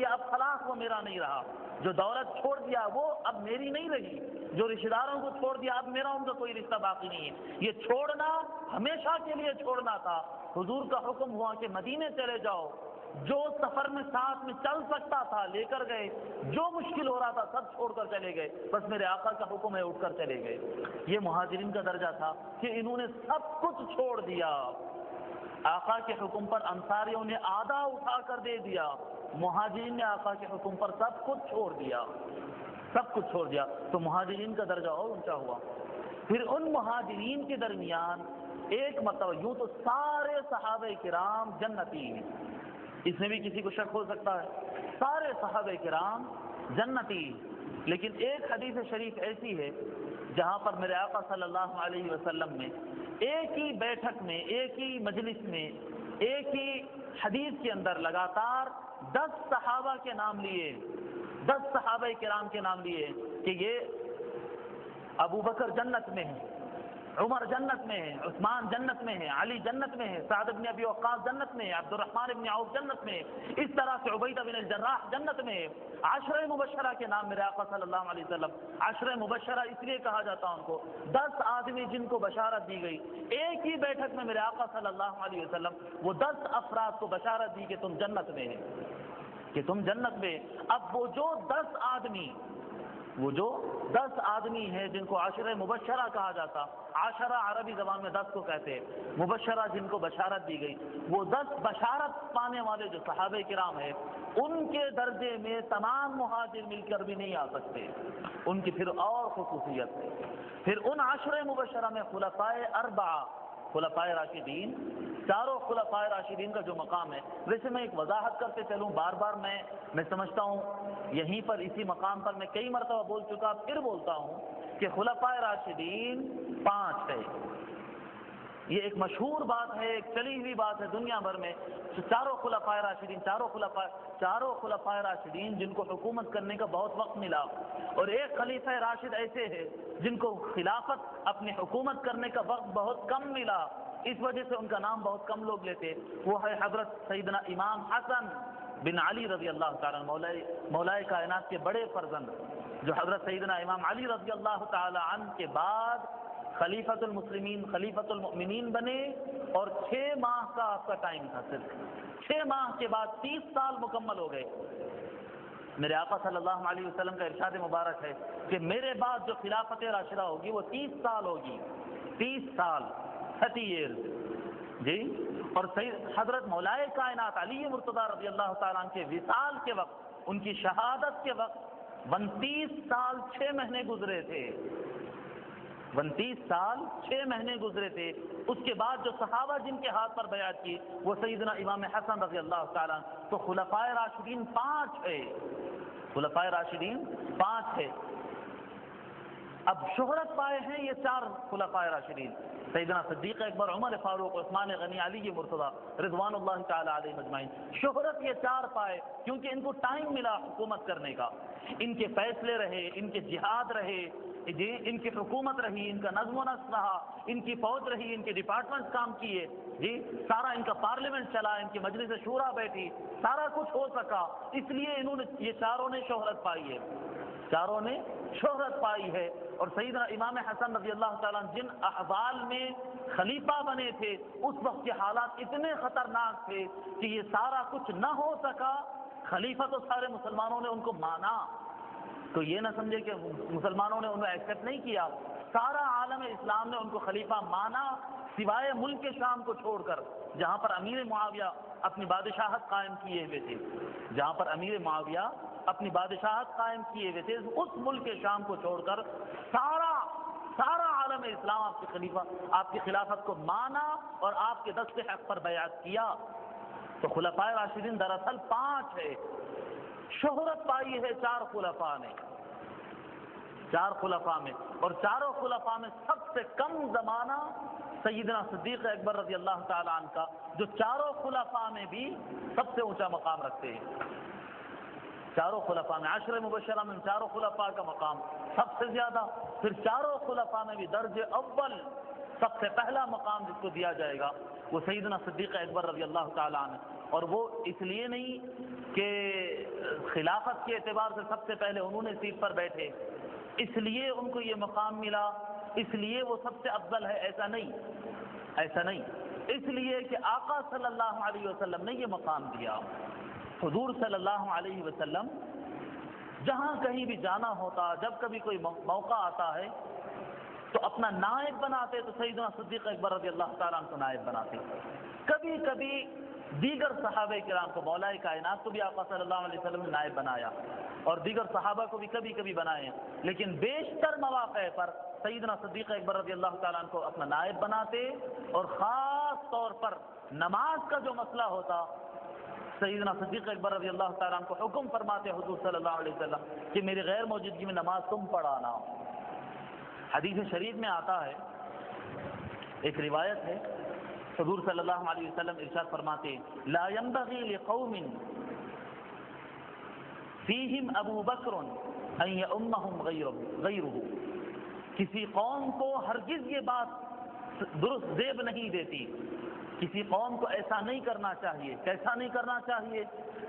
دیا اب خلاص وہ میرا نہیں رہا، جو دولت چھوڑ دیا وہ اب میری نہیں رہی، جو رشتہ داروں کو چھوڑ دیا اب میرا ان کا کوئی رشتہ باقی نہیں ہے۔ یہ چھوڑنا ہمیشہ کے لیے چھوڑنا تھا۔ حضور کا حکم ہوا کہ مدینے چلے جاؤ، جو سفر میں ساتھ میں چل سکتا تھا لے کر گئے، جو مشکل ہو رہا تھا سب چھوڑ کر چلے گئے، بس میرے آقا کا حکم ہے اٹھ کر چلے گئے۔ یہ مہاجرین کا درجہ تھا کہ انہوں نے سب کچھ چھوڑ دیا۔ آقا کے حکم پر انصاریوں نے آدھا اٹھا کر دے دیا، مہاجرین نے آقا کے حکم پر سب کچھ چھوڑ دیا، سب کچھ چھوڑ دیا۔ تو مہاجرین کا درجہ اور اونچا ہوا۔ پھر ان مہاجرین کے درمیان ایک مرتبہ، یوں تو سارے صحابہ کرام جنتی ہیں، اس میں بھی کسی کو شک ہو سکتا ہے، سارے صحابہ کرام جنتی، لیکن ایک حدیث شریف ایسی ہے جہاں پر میرے آقا صلی اللہ علیہ وسلم نے ایک ہی بیٹھک میں، ایک ہی مجلس میں، ایک ہی حدیث کے اندر لگاتار 10 صحابہ کے نام لیے، 10 صحابہ کرام کے نام لیے کہ یہ ابو بکر جنت میں ہے، عمر جنت میں ہے، عثمان جنت میں ہے، علی جنت میں ہے، سعد بن ابی وقاص جنت میں ہے، عبد الرحمن بن عوف جنت میں ہے، اس طرح سے عبیدہ بن الجراح جنت میں ہے۔ عشرہ مبشرہ کے نام میرے آقا صلی اللہ علیہ وسلم، عشرہ مبشرہ اس لیے کہا جاتا ان کو، 10 آدمی جن کو بشارت دی گئی ایک ہی بیٹھک میں میرے آقا صلی اللہ علیہ وسلم وہ 10 افراد کو بشارت دی کہ تم جنت میں ہے، کہ تم جنت میں۔ اب وہ جو 10 آدمی ہیں جن کو عشرہ مبشرہ کہا جاتا، عشرہ عربی زبان میں 10 کو کہتے ہیں، مبشرہ جن کو بشارت دی گئی، وہ 10 بشارت پانے والے جو صحابہ کرام ہیں ان کے درجے میں تمام مہاجر مل کر بھی نہیں آ سکتے، ان کی پھر اور خصوصیت ہے۔ پھر ان عشرہ مبشرہ میں خلفائے اربعہ، خلفائے راشدین، چاروں خلفائے راشدین کا جو مقام ہے، ویسے میں ایک وضاحت کرتے چلوں، بار بار میں سمجھتا ہوں یہیں پر اسی مقام پر میں کئی مرتبہ بول چکا، پھر بولتا ہوں کہ خلفائے راشدین 5 ہے۔ یہ ایک مشہور بات ہے، ایک چلی ہوئی بات ہے دنیا بھر میں، چاروں خلفائے راشدین، چاروں خلفائے راشدین جن کو حکومت کرنے کا بہت وقت ملا، اور ایک خلیفہ راشد ایسے ہے جن کو خلافت اپنی حکومت کرنے کا وقت بہت کم ملا، اس وجہ سے ان کا نام بہت کم لوگ لیتے، وہ ہے حضرت سیدنا امام حسن بن علی رضی اللہ تعالیٰ مولا کائنات کے بڑے فرزند، جو حضرت سیدنا امام علی رضی اللہ تعالیٰ عنہ کے بعد خلیفۃ المسلمین، خلیفۃ المؤمنین بنے، اور 6 ماہ کا آپ کا ٹائم تھا، صرف 6 ماہ کے بعد 30 سال مکمل ہو گئے۔ میرے آقا صلی اللہ علیہ وسلم کا ارشاد مبارک ہے کہ میرے بعد جو خلافت راشدہ ہوگی وہ 30 سال ہوگی، 30 سال، 30 ایئرز جی۔ اور حضرت مولائے کائنات علی مرتضیٰ رضی اللہ تعالیٰ عنہ کے وصال کے وقت، ان کی شہادت کے وقت 29 سال 6 مہینے گزرے تھے، 29 سال 6 مہینے گزرے تھے۔ اس کے بعد جو صحابہ جن کے ہاتھ پر بیعت کی وہ سیدنا امام حسن رضی اللہ تعالیٰ عنہ۔ تو خلفائے راشدین 5 ہے، خلفائے راشدین 5 ہے۔ اب شہرت پائے ہیں یہ 4 خلفائے راشدین، سیدنا صدیق اکبر، عمر فاروق، عثمان غنی، علی مرتضیٰ رضوان اللہ تعالی علیہ مجمعین۔ شہرت یہ 4 پائے کیونکہ ان کو ٹائم ملا حکومت کرنے کا، ان کے فیصلے رہے، ان کے جہاد رہے جی، ان کی حکومت رہی، ان کا نظم و نسق رہا، ان کی فوج رہی، ان کے ڈپارٹمنٹ کام کیے جی، سارا ان کا پارلیمنٹ چلا، ان کی مجلس شورا بیٹھی، سارا کچھ ہو سکا، اس لیے انہوں نے، یہ چاروں نے شہرت پائی ہے، چاروں نے شہرت پائی ہے۔ اور سیدنا امام حسن رضی اللہ تعالیٰ جن احوال میں خلیفہ بنے تھے اس وقت کے حالات اتنے خطرناک تھے کہ یہ سارا کچھ نہ ہو سکا، خلیفہ تو سارے مسلمانوں نے ان کو مانا، تو یہ نہ سمجھے کہ مسلمانوں نے انہیں ایکسیپٹ نہیں کیا، سارا عالم اسلام نے ان کو خلیفہ مانا، سوائے ملک شام کو چھوڑ کر جہاں پر امیر معاویہ اپنی بادشاہت قائم کیے ہوئے تھے، جہاں پر امیر معاویہ اپنی بادشاہت قائم کیے ہوئے تھے، اس ملک شام کو چھوڑ کر سارا عالم اسلام آپ کے خلیفہ، آپ کی خلافت کو مانا اور آپ کے دست حق پر بیعت کیا۔ تو خلفائے راشدین دراصل 5 ہے، شہرت پائی ہے 4 خلفاء نے، 4 خلفاء میں، اور چاروں خلفاء میں سب سے کم زمانہ سیدنا صدیق اکبر رضی اللہ تعالی عنہ کا، جو چاروں خلفاء میں بھی سب سے اونچا مقام رکھتے ہیں، چاروں خلفاء میں، عشر مبشرہ میں چاروں خلفاء کا مقام سب سے زیادہ، پھر چاروں خلفاء میں بھی درجے اول سب سے پہلا مقام جس کو دیا جائے گا وہ سیدنا صدیق اکبر رضی اللہ تعالی عنہ، اور وہ اس لیے نہیں کہ خلافت کے اعتبار سے سب سے پہلے انہوں نے سیٹ پر بیٹھے، اس لیے ان کو یہ مقام ملا، اس لیے وہ سب سے افضل ہے، ایسا نہیں، اس لیے کہ آقا صلی اللہ علیہ وسلم نے یہ مقام دیا۔ حضور صلی اللہ علیہ وسلم جہاں کہیں بھی جانا ہوتا، جب کبھی کوئی موقع آتا ہے تو اپنا نائب بناتے، تو سیدنا صدیق اکبر رضی اللہ تعالیٰ عنہ کو نائب بناتے، کبھی کبھی دیگر صحابہ کرام کو، مولا کائنات کو بھی آقا صلی اللہ علیہ وسلم نے نائب بنایا، اور دیگر صحابہ کو بھی کبھی کبھی بنائے، لیکن بیشتر مواقع پر سیدنا صدیق اکبر رضی اللہ تعالیٰ عنہ کو اپنا نائب بناتے، اور خاص طور پر نماز کا جو مسئلہ ہوتا، سیدنا صدیق اکبر رضی اللہ تعالیٰ عنہ کو حکم فرماتے حضور صلی اللہ علیہ وسلم کہ میری غیر موجودگی میں نماز تم پڑھانا۔ حدیث شریف میں آتا ہے، ایک روایت ہے، حضور صلی اللہ علیہ وسلم ارشاد فرماتے لا ينبغي لقوم فیہم ابو بکر ان یؤمہم غیرہ، کسی قوم کو ہرگز یہ بات درست زیب نہیں دیتی، کسی قوم کو ایسا نہیں کرنا چاہیے، کیسا نہیں کرنا چاہیے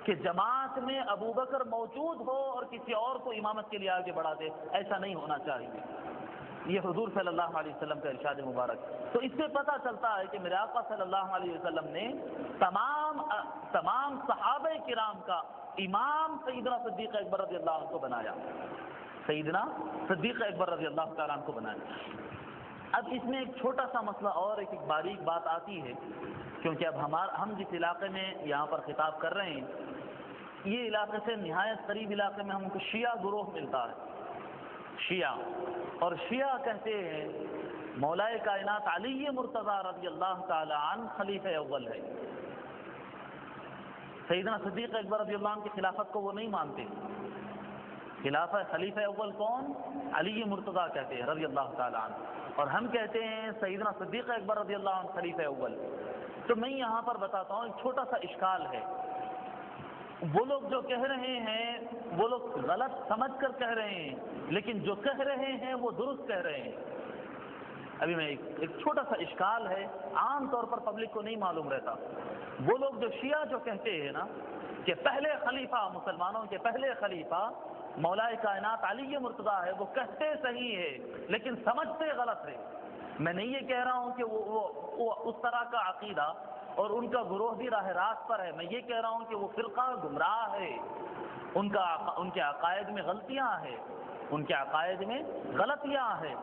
کہ جماعت میں ابو بکر موجود ہو اور کسی اور کو امامت کے لیے آگے بڑھا دے، ایسا نہیں ہونا چاہیے۔ یہ حضور صلی اللہ علیہ وسلم کا ارشاد مبارک۔ تو اس سے پتہ چلتا ہے کہ میرے آقا صلی اللہ علیہ وسلم نے تمام صحابہ کرام کا امام سیدنا صدیق اکبر رضی اللہ عنہ کو بنایا، سیدنا صدیق اکبر رضی اللہ تعالیٰ عنہ کو بنایا۔ اب اس میں ایک چھوٹا سا مسئلہ اور ایک باریک بات آتی ہے، کیونکہ اب ہم جس علاقے میں یہاں پر خطاب کر رہے ہیں، یہ علاقے سے نہایت قریب علاقے میں ہم کو شیعہ گروہ ملتا ہے، شیعہ، اور شیعہ کہتے ہیں مولا کائنات علی مرتضیٰ رضی اللہ تعالی عنہ خلیفہ اول ہے۔ سیدنا صدیق اکبر رضی اللہ عنہ کی خلافت کو وہ نہیں مانتے، خلیفہ اول کون؟ علی مرتضیٰ کہتے ہیں رضی اللہ تعالی عنہ، اور ہم کہتے ہیں سیدنا صدیق اکبر رضی اللہ عنہ خلیفہ اول۔ تو میں یہاں پر بتاتا ہوں، ایک چھوٹا سا اشکال ہے، وہ لوگ جو کہہ رہے ہیں وہ لوگ غلط سمجھ کر کہہ رہے ہیں، لیکن جو کہہ رہے ہیں وہ درست کہہ رہے ہیں۔ ابھی میں ایک چھوٹا سا اشکال ہے، عام طور پر پبلک کو نہیں معلوم رہتا۔ وہ لوگ جو شیعہ جو کہتے ہیں نا کہ پہلے خلیفہ، مسلمانوں کے پہلے خلیفہ مولا کائنات علی مرتضیٰ ہے، وہ کہتے صحیح ہے لیکن سمجھتے غلط ہے۔ میں نہیں یہ کہہ رہا ہوں کہ وہ اس طرح کا عقیدہ اور ان کا گروہ بھی راہ راست پر ہے، میں یہ کہہ رہا ہوں کہ وہ فرقہ گمراہ ہے، ان کے عقائد میں غلطیاں ہیں، ان کے عقائد میں غلطیاں ہیں،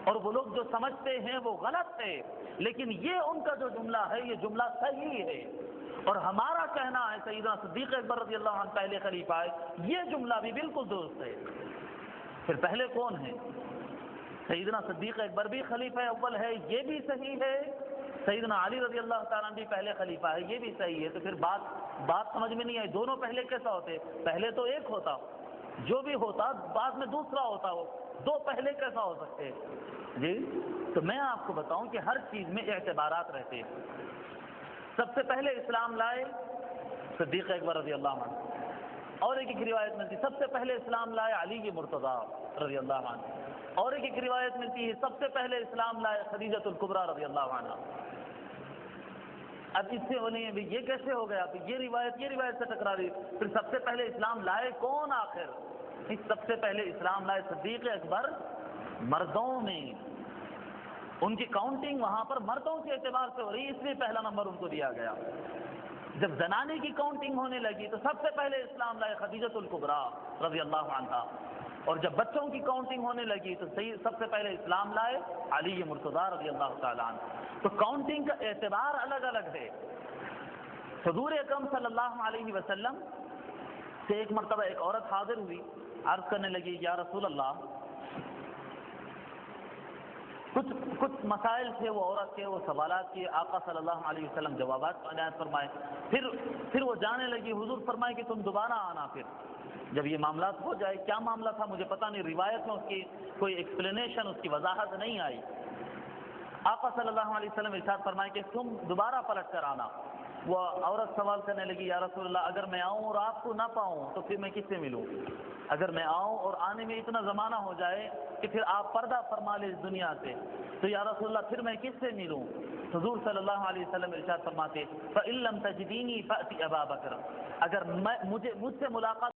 اور وہ لوگ جو سمجھتے ہیں وہ غلط ہے، لیکن یہ ان کا جو جملہ ہے یہ جملہ صحیح ہے، اور ہمارا کہنا ہے سیدنا صدیق اکبر رضی اللہ عنہ پہلے خلیفہ ہے، یہ جملہ بھی بالکل درست ہے۔ پھر پہلے کون ہے؟ سیدنا صدیق اکبر بھی خلیفہ اول ہے، یہ بھی صحیح ہے، سیدنا علی رضی اللہ تعالیٰ عنہ بھی پہلے خلیفہ ہے، یہ بھی صحیح ہے۔ تو پھر بات سمجھ میں نہیں آئی، دونوں پہلے کیسا ہوتے؟ پہلے تو ایک ہوتا، جو بھی ہوتا بعد میں دوسرا ہوتا، ہو دو پہلے کیسا ہو سکتے؟ جی تو میں آپ کو بتاؤں کہ ہر چیز میں اعتبارات رہتے ہیں۔ سب سے پہلے اسلام لائے صدیق اکبر رضی اللہ عنہ، اور ایک روایت ملتی سب سے پہلے اسلام لائے علی مرتضیٰ رضی اللہ عنہ، اور ایک روایت ملتی ہے سب سے پہلے اسلام لائے خدیجۃ الکبریٰ رضی اللہ عنہ۔ اب اس سے بولیں گے یہ کیسے ہو گیا؟ یہ روایت سے ٹکرا رہی، پھر سب سے پہلے اسلام لائے کون آخر؟ سب سے پہلے اسلام لائے صدیق اکبر مردوں میں، ان کی کاؤنٹنگ وہاں پر مردوں کے اعتبار سے ہو رہی، اس لیے پہلا نمبر ان کو دیا گیا۔ جب زنانے کی کاؤنٹنگ ہونے لگی تو سب سے پہلے اسلام لائے خدیجۃ الکبریٰ رضی اللہ عنہا، اور جب بچوں کی کاؤنٹنگ ہونے لگی تو سب سے پہلے اسلام لائے علی مرتضیٰ رضی اللہ تعالیٰ عنہ۔ تو کاؤنٹنگ کا اعتبار الگ الگ ہے۔ حضور اکرم صلی اللہ علیہ وسلم سے ایک مرتبہ ایک عورت حاضر ہوئی، عرض کرنے لگی یا رسول اللہ، کچھ مسائل تھے وہ عورت کے، وہ سوالات کیے، آقا صلی اللہ علیہ وسلم جوابات عنایت فرمائے، پھر وہ جانے لگی، حضور فرمائے کہ تم دوبارہ آنا، پھر جب یہ معاملات ہو جائے۔ کیا معاملہ تھا مجھے پتہ نہیں، روایت میں اس کی کوئی ایکسپلینیشن، اس کی وضاحت نہیں آئی۔ آقا صلی اللہ علیہ وسلم ارشاد فرمائے کہ تم دوبارہ پلٹ کر آنا۔ وہ عورت سوال کرنے لگی یا رسول اللہ، اگر میں آؤں اور آپ کو نہ پاؤں تو پھر میں کس سے ملوں؟ اگر میں آؤں اور آنے میں اتنا زمانہ ہو جائے کہ پھر آپ پردہ فرما لیں اس دنیا سے، تو یا رسول اللہ پھر میں کس سے ملوں؟ حضور صلی اللہ علیہ وسلم ارشاد فرماتے فَإِن لَّمْ تَجِدِينِي فَأْتِ أَبَا بَكْرَ، اگر مجھ سے ملاقات